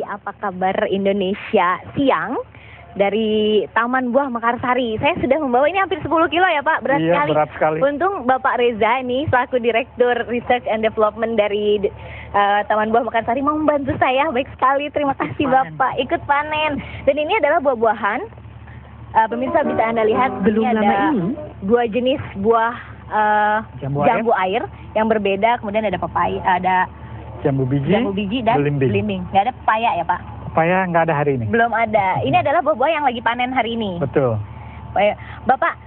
Apa kabar Indonesia siang dari Taman Buah Mekarsari. Saya sudah membawa ini hampir 10 kilo ya Pak, berat sekali. Berat sekali. Untung Bapak Reza ini selaku Direktur Research and Development dari Taman Buah Mekarsari mau membantu saya. Baik sekali, terima kasih Bapak. Ikut panen. Dan ini adalah buah-buahan. Pemirsa bisa Anda lihat, belum ini lama ada ini dua jenis buah jambu air yang berbeda. Kemudian ada pepaya, ada jambu biji dan belimbing. belimbing. Nggak ada pepaya ya Pak? Pepaya nggak ada hari ini. Belum ada. Ini adalah buah-buah yang lagi panen hari ini. Betul. Bapak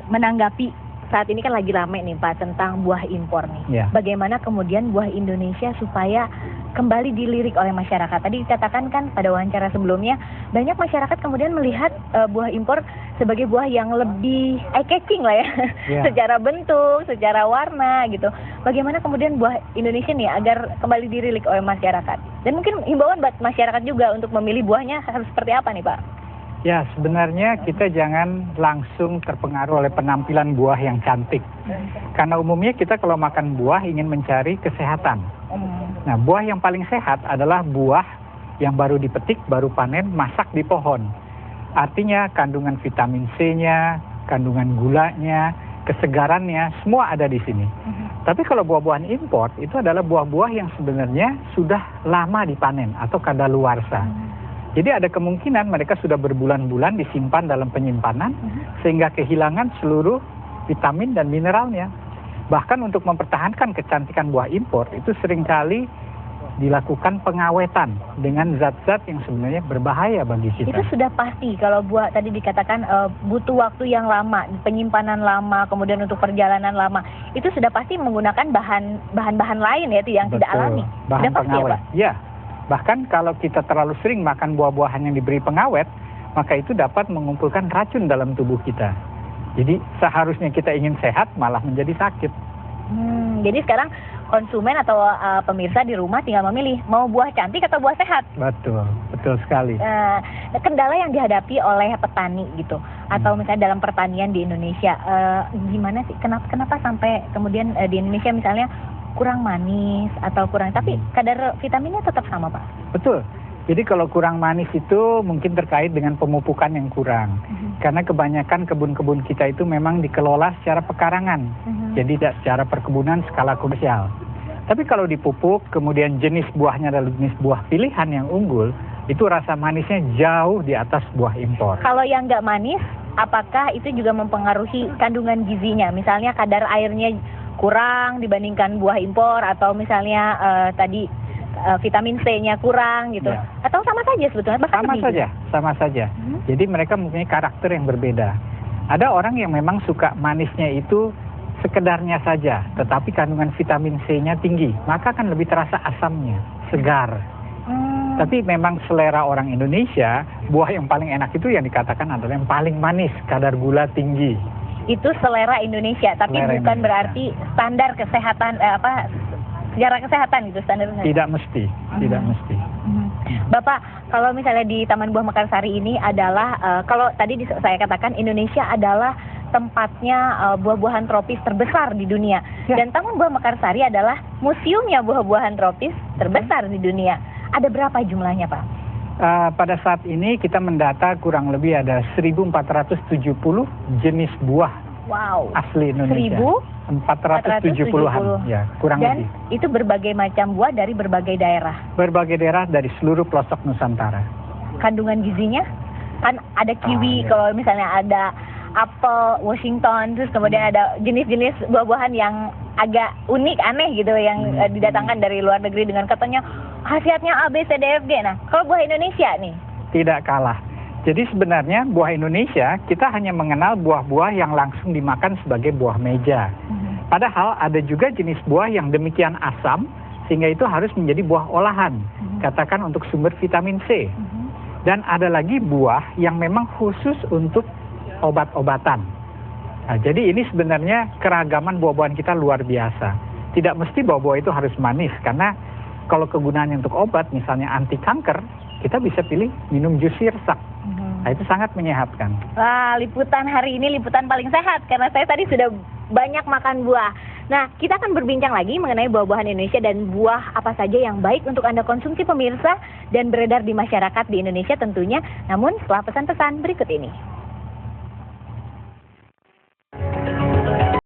menanggapi saat ini kan lagi rame nih Pak tentang buah impor nih. Ya. Bagaimana kemudian buah Indonesia supaya kembali dilirik oleh masyarakat? Tadi dikatakan kan pada wawancara sebelumnya banyak masyarakat kemudian melihat buah impor sebagai buah yang lebih eye-catching lah ya. Ya. Secara bentuk, secara warna gitu. Bagaimana kemudian buah Indonesia nih agar kembali dilirik oleh masyarakat? Dan mungkin himbauan buat masyarakat juga untuk memilih buahnya harus seperti apa nih Pak? Ya, sebenarnya kita jangan langsung terpengaruh oleh penampilan buah yang cantik. Karena umumnya kita kalau makan buah ingin mencari kesehatan. Nah, buah yang paling sehat adalah buah yang baru dipetik, baru panen, masak di pohon. Artinya kandungan vitamin C-nya, kandungan gulanya, kesegarannya, semua ada di sini. Tapi kalau buah-buahan impor itu adalah buah-buah yang sebenarnya sudah lama dipanen atau kadaluarsa. Jadi ada kemungkinan mereka sudah berbulan-bulan disimpan dalam penyimpanan sehingga kehilangan seluruh vitamin dan mineralnya. Bahkan untuk mempertahankan kecantikan buah impor itu seringkali dilakukan pengawetan dengan zat-zat yang sebenarnya berbahaya bagi kita. Itu sudah pasti kalau buah tadi dikatakan butuh waktu yang lama, penyimpanan lama, kemudian untuk perjalanan lama. Itu sudah pasti menggunakan bahan-bahan lain ya yang tidak alami. Bahan sudah pasti pengawet. ya Pak? Ya. Bahkan kalau kita terlalu sering makan buah-buahan yang diberi pengawet, maka itu dapat mengumpulkan racun dalam tubuh kita. Jadi seharusnya kita ingin sehat malah menjadi sakit. Jadi sekarang konsumen atau pemirsa di rumah tinggal memilih mau buah cantik atau buah sehat. Betul, betul sekali. Kendala yang dihadapi oleh petani gitu, atau misalnya dalam pertanian di Indonesia, gimana sih? Kenapa sampai kemudian di Indonesia misalnya kurang manis atau kurang, tapi kadar vitaminnya tetap sama Pak? Betul. Jadi kalau kurang manis itu mungkin terkait dengan pemupukan yang kurang. Karena kebanyakan kebun-kebun kita itu memang dikelola secara pekarangan. Jadi tidak secara perkebunan skala komersial. Tapi kalau dipupuk, kemudian jenis buahnya adalah jenis buah pilihan yang unggul, itu rasa manisnya jauh di atas buah impor. Kalau yang nggak manis, apakah itu juga mempengaruhi kandungan gizinya? Misalnya kadar airnya kurang dibandingkan buah impor, atau misalnya tadi vitamin C-nya kurang gitu, ya. Atau sama saja sebetulnya? Sama saja. Jadi mereka mempunyai karakter yang berbeda. Ada orang yang memang suka manisnya itu sekedarnya saja, tetapi kandungan vitamin C-nya tinggi, maka akan lebih terasa asamnya, segar. Tapi memang selera orang Indonesia, buah yang paling enak itu yang dikatakan adalah yang paling manis, kadar gula tinggi. Itu selera Indonesia, tapi selera bukan Indonesia. Berarti standar kesehatan secara kesehatan gitu standarnya. Tidak mesti, tidak mesti. Bapak, kalau misalnya di Taman Buah Mekarsari ini adalah kalau tadi saya katakan Indonesia adalah tempatnya buah-buahan tropis terbesar di dunia. Dan Taman Buah Mekarsari adalah museumnya buah-buahan tropis terbesar di dunia. Ada berapa jumlahnya Pak? Pada saat ini kita mendata kurang lebih ada 1.470 jenis buah asli Indonesia. 1.470-an, ya, kurang lebih. Dan itu berbagai macam buah dari berbagai daerah? Berbagai daerah dari seluruh pelosok Nusantara. Kandungan gizinya? Kan ada kiwi, kalau misalnya ada apel Washington, terus kemudian ada jenis-jenis buah-buahan yang agak unik, aneh gitu, yang didatangkan dari luar negeri dengan katanya khasiatnya A, B, C, D, F, G. Nah, kalau buah Indonesia nih? Tidak kalah. Jadi sebenarnya buah Indonesia, kita hanya mengenal buah-buah yang langsung dimakan sebagai buah meja. Padahal ada juga jenis buah yang demikian asam, sehingga itu harus menjadi buah olahan. Katakan untuk sumber vitamin C. Dan ada lagi buah yang memang khusus untuk obat-obatan. Nah, jadi ini sebenarnya keragaman buah-buahan kita luar biasa. Tidak mesti buah-buah itu harus manis, karena kalau kegunaannya untuk obat, misalnya anti kanker, kita bisa pilih minum jus sirsak. Nah, itu sangat menyehatkan. Wah, liputan hari ini liputan paling sehat, karena saya tadi sudah banyak makan buah. Nah, kita akan berbincang lagi mengenai buah-buahan Indonesia dan buah apa saja yang baik untuk Anda konsumsi pemirsa dan beredar di masyarakat di Indonesia tentunya. Namun setelah pesan-pesan berikut ini.